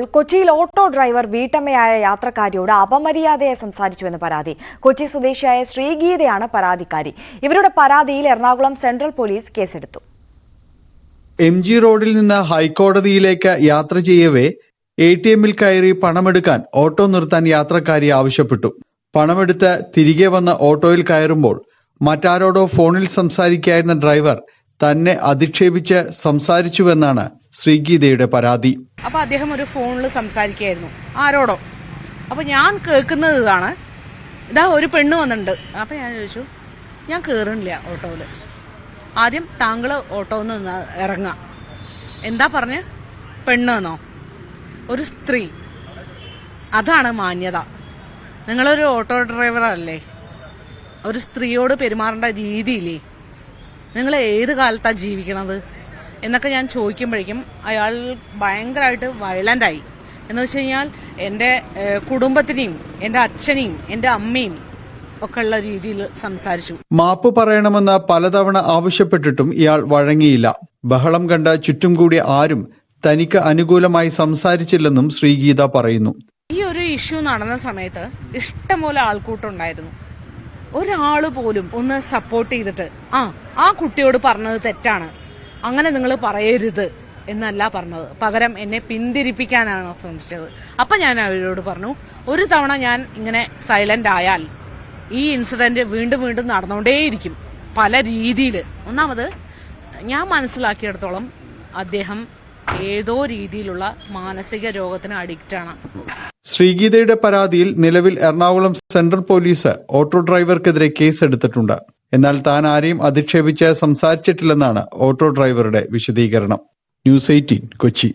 കൊച്ചിയിൽ auto driver വീട്ടമ്മയായ യാത്രക്കാരിയോട് അപമര്യാദയായി സംസാരിച്ചുവെന്ന് പരാതി. കൊച്ചി സ്വദേശിയായ ശ്രീഗീതയാണ് പരാതിക്കാരി. ഇവരുടെ പരാതിയിൽ എറണാകുളം സെൻട്രൽ പോലീസ് കേസെടുത്തു. MG റോഡിൽ നിന്ന് ഹൈക്കോടതിയിലേക്ക് യാത്ര ചെയ്യവേ ATMൽ കയറി പണമെടുക്കാൻ ഓട്ടോ നിർത്താൻ യാത്രക്കാരി ആവശ്യപ്പെട്ടു. പണമെടുത്ത് തിരികെ വന്ന ഓട്ടോയിൽ കയറുമ്പോൾ മറ്റാരോടോ ഫോണിൽ സംസാരിക്കുകയായിരുന്ന ഡ്രൈവർ തന്നെ അധിക്ഷേപിച്ച് സംസാരിച്ചുവെന്നാണ് ശ്രീഗീതയുടെ പരാതി. അപ്പൊ അദ്ദേഹം ഒരു ഫോണിൽ സംസാരിക്കുകയായിരുന്നു ആരോടോ. അപ്പൊ ഞാൻ കേൾക്കുന്നത് ഇതാ ഒരു പെണ്ണ് വന്നിട്ടുണ്ട്. അപ്പൊ ഞാൻ ചോദിച്ചു, ഞാൻ കേറണില്ല ഓട്ടോയില്. ആദ്യം താങ്കള് ഓട്ടോയിൽ നിന്ന് ഇറങ്ങാം. എന്താ പറഞ്ഞ്? പെണ്ണെന്നോ? ഒരു സ്ത്രീ. അതാണ് മാന്യത. നിങ്ങളൊരു ഓട്ടോ ഡ്രൈവർ അല്ലേ? ഒരു സ്ത്രീയോട് പെരുമാറേണ്ട രീതിയില്ലേ? നിങ്ങൾ ഏത് കാലത്താ ജീവിക്കണത് എന്നൊക്കെ ഞാൻ ചോദിക്കുമ്പോഴേക്കും അയാൾ ഭയങ്കരമായിട്ട് വയലന്റ് ആയി. എന്ന് വെച്ച് കഴിഞ്ഞാൽ എൻ്റെ കുടുംബത്തിനെയും എൻ്റെ അച്ഛനെയും എൻ്റെ അമ്മയും ഒക്കെ ഉള്ള രീതിയിൽ സംസാരിച്ചു. മാപ്പ് പറയണമെന്ന് പലതവണ ആവശ്യപ്പെട്ടിട്ടും ഇയാൾ വഴങ്ങിയില്ല. ബഹളം കണ്ട ചുറ്റും കൂടി ആരും തനിക്ക് അനുകൂലമായി സംസാരിച്ചില്ലെന്നും ശ്രീഗീത പറയുന്നു. ഈ ഒരു ഇഷ്യൂ നടന്ന സമയത്ത് ഇഷ്ടംപോലെ ആൾക്കൂട്ടുണ്ടായിരുന്നു. ഒരാള് പോലും ഒന്ന് സപ്പോർട്ട് ചെയ്തിട്ട് ആ കുട്ടിയോട് പറഞ്ഞത് തെറ്റാണ്, അങ്ങനെ നിങ്ങൾ പറയരുത് എന്നല്ല പറഞ്ഞത്. പകരം എന്നെ പിന്തിരിപ്പിക്കാനാണ് ശ്രമിച്ചത്. അപ്പൊ ഞാൻ അവരോട് പറഞ്ഞു, ഒരു തവണ ഞാൻ ഇങ്ങനെ സൈലന്റ് ആയാൽ ഈ ഇൻസിഡന്റ് വീണ്ടും വീണ്ടും നടന്നുകൊണ്ടേയിരിക്കും പല രീതിയിൽ. ഒന്നാമത് ഞാൻ മനസ്സിലാക്കിയിടത്തോളം അദ്ദേഹം ഏതോ രീതിയിലുള്ള മാനസിക രോഗത്തിന് അഡിക്റ്റ് ആണ്. ശ്രീഗീതയുടെ പരാതിയിൽ നിലവിൽ എറണാകുളം സെൻട്രൽ പോലീസ് ഓട്ടോ ഡ്രൈവർക്കെതിരെ കേസെടുത്തിട്ടുണ്ട്. എന്നാൽ താൻ ആരെയും അധിക്ഷേപിച്ച് സംസാരിച്ചിട്ടില്ലെന്നാണ് ഓട്ടോ ഡ്രൈവറുടെ വിശദീകരണം. News 18 കൊച്ചി.